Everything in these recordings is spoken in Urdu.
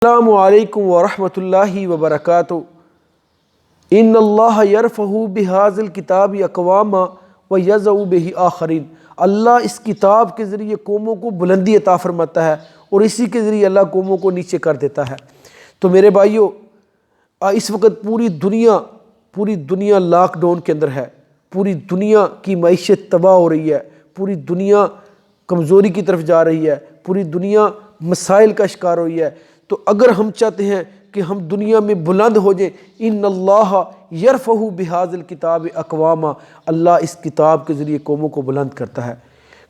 السلام علیکم ورحمۃ اللہ وبرکاتہ۔ ان اللہ یرفع بہذا الکتاب اقواما ویضع بہ آخرین۔ اللہ اس کتاب کے ذریعے قوموں کو بلندی عطا فرماتا ہے اور اسی کے ذریعے اللہ قوموں کو نیچے کر دیتا ہے۔ تو میرے بھائیو، اس وقت پوری دنیا لاک ڈاؤن کے اندر ہے، پوری دنیا کی معیشت تباہ ہو رہی ہے، پوری دنیا کمزوری کی طرف جا رہی ہے، پوری دنیا مسائل کا شکار ہوئی ہے۔ تو اگر ہم چاہتے ہیں کہ ہم دنیا میں بلند ہو جائیں، ان اللہ یرفع بہذا الکتاب اقواما، اللہ اس کتاب کے ذریعے قوموں کو بلند کرتا ہے۔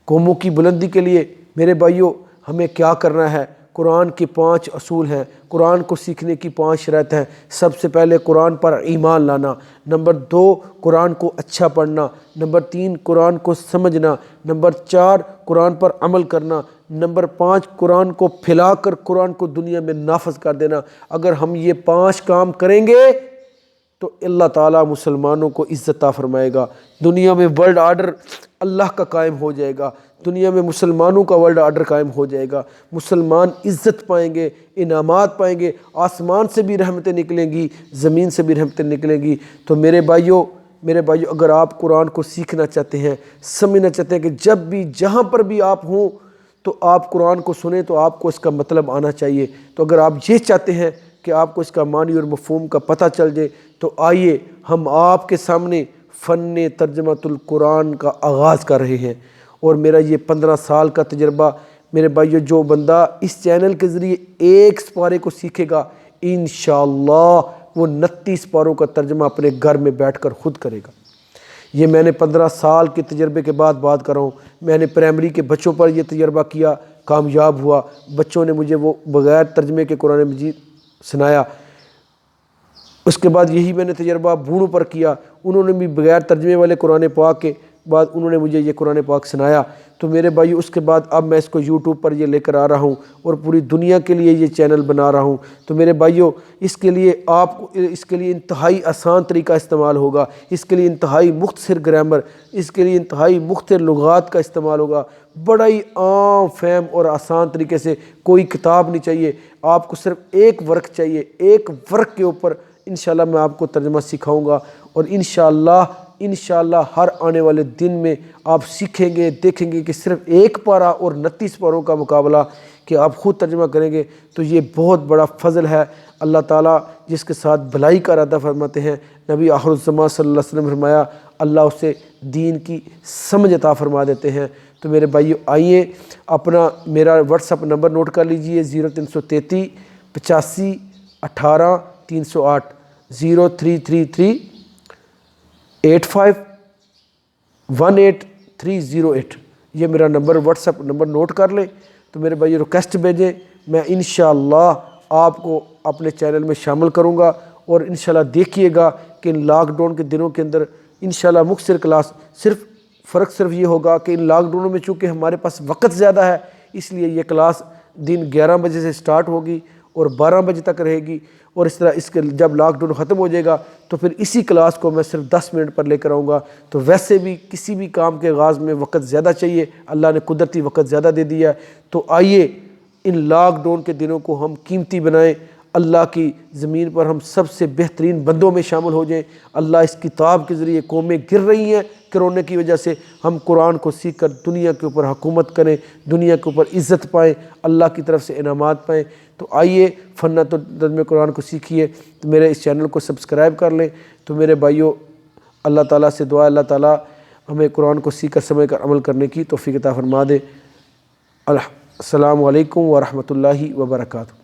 قوموں کی بلندی کے لیے میرے بھائیوں ہمیں کیا کرنا ہے؟ قرآن کے 5 اصول ہیں، قرآن کو سیکھنے کی 5 شرائط ہیں۔ سب سے پہلے قرآن پر ایمان لانا، نمبر 2 قرآن کو اچھا پڑھنا، نمبر 3 قرآن کو سمجھنا، نمبر 4 قرآن پر عمل کرنا، نمبر 5 قرآن کو پھیلا کر قرآن کو دنیا میں نافذ کر دینا۔ اگر ہم یہ 5 کام کریں گے تو اللہ تعالیٰ مسلمانوں کو عزت عطا فرمائے گا، دنیا میں ورلڈ آرڈر اللہ کا قائم ہو جائے گا، دنیا میں مسلمانوں کا ورلڈ آرڈر قائم ہو جائے گا، مسلمان عزت پائیں گے، انعامات پائیں گے، آسمان سے بھی رحمتیں نکلیں گی، زمین سے بھی رحمتیں نکلیں گی۔ تو میرے بھائیوں اگر آپ قرآن کو سیکھنا چاہتے ہیں، سمجھنا چاہتے ہیں کہ جب بھی جہاں پر بھی آپ ہوں تو آپ قرآن کو سنیں تو آپ کو اس کا مطلب آنا چاہیے۔ تو اگر آپ یہ چاہتے ہیں کہ آپ کو اس کا معنی اور مفہوم کا پتہ چل جائے تو آئیے ہم آپ کے سامنے فن ترجمۃ القرآن کا آغاز کر رہے ہیں۔ اور میرا یہ 15 سال کا تجربہ، میرے بھائیو، جو بندہ اس چینل کے ذریعے ایک سپارے کو سیکھے گا انشاءاللہ وہ 29 سپاروں کا ترجمہ اپنے گھر میں بیٹھ کر خود کرے گا۔ یہ میں نے 15 سال کے تجربے کے بعد بات کر رہا ہوں۔ میں نے پرائمری کے بچوں پر یہ تجربہ کیا، کامیاب ہوا، بچوں نے مجھے وہ بغیر ترجمے کے قرآن مجید سنایا۔ اس کے بعد یہی میں نے تجربہ بوڑھوں پر کیا، انہوں نے بھی بغیر ترجمے والے قرآن پاک کے بعد انہوں نے مجھے یہ قرآن پاک سنایا۔ تو میرے بھائی اس کے بعد اب میں اس کو یوٹیوب پر یہ لے کر آ رہا ہوں اور پوری دنیا کے لیے یہ چینل بنا رہا ہوں۔ تو میرے بھائیو اس کے لیے انتہائی آسان طریقہ استعمال ہوگا، اس کے لیے انتہائی مختصر گرامر، اس کے لیے انتہائی مختصر لغات کا استعمال ہوگا، بڑا ہی عام فہم اور آسان طریقے سے۔ کوئی کتاب نہیں چاہیے، آپ کو صرف ایک ورق چاہیے، ایک ورق کے اوپر انشاءاللہ میں آپ کو ترجمہ سکھاؤں گا اور انشاءاللہ ہر آنے والے دن میں آپ سیکھیں گے، دیکھیں گے کہ صرف ایک پارہ اور 29 پاروں کا مقابلہ کہ آپ خود ترجمہ کریں گے۔ تو یہ بہت بڑا فضل ہے اللہ تعالیٰ جس کے ساتھ بھلائی کا ارادہ فرماتے ہیں۔ نبی آخر الزمان صلی اللہ علیہ وسلم فرمایا اللہ اسے دین کی سمجھ عطا فرما دیتے ہیں۔ تو میرے بھائیو آئیے میرا واٹس ایپ نمبر نوٹ کر لیجئے 0333 85 18 308 0333 85 18 308 یہ میرا نمبر واٹس ایپ نمبر نوٹ کر لیں۔ تو میرے بھائی ریکویسٹ بھیجیں، میں انشاءاللہ آپ کو اپنے چینل میں شامل کروں گا اور انشاءاللہ دیکھیے گا کہ ان لاک ڈاؤن کے دنوں کے اندر انشاءاللہ مختصر کلاس، فرق صرف یہ ہوگا کہ ان لاک ڈاؤنوں میں چونکہ ہمارے پاس وقت زیادہ ہے اس لیے یہ کلاس دن 11 بجے سے سٹارٹ ہوگی اور 12 بجے تک رہے گی، اور اس طرح جب لاک ڈاؤن ختم ہو جائے گا تو پھر اسی کلاس کو میں صرف 10 منٹ پر لے کر آؤں گا۔ تو ویسے بھی کسی بھی کام کے آغاز میں وقت زیادہ چاہیے، اللہ نے قدرتی وقت زیادہ دے دیا ہے۔ تو آئیے ان لاک ڈاؤن کے دنوں کو ہم قیمتی بنائیں، اللہ کی زمین پر ہم سب سے بہترین بندوں میں شامل ہو جائیں۔ اللہ اس کتاب کے ذریعے قومیں گر رہی ہیں کرونے کی وجہ سے، ہم قرآن کو سیکھ کر دنیا کے اوپر حکومت کریں، دنیا کے اوپر عزت پائیں، اللہ کی طرف سے انعامات پائیں۔ تو آئیے فن ترجمہ قرآن کو سیکھیے۔ تو میرے اس چینل کو سبسکرائب کر لیں۔ تو میرے بھائیوں اللہ تعالیٰ سے دعا اللہ تعالیٰ ہمیں قرآن کو سیکھ کر سمجھ کر عمل کرنے کی توفیق عطا فرما دے۔ السلام علیکم ورحمۃ اللہ وبرکاتہ۔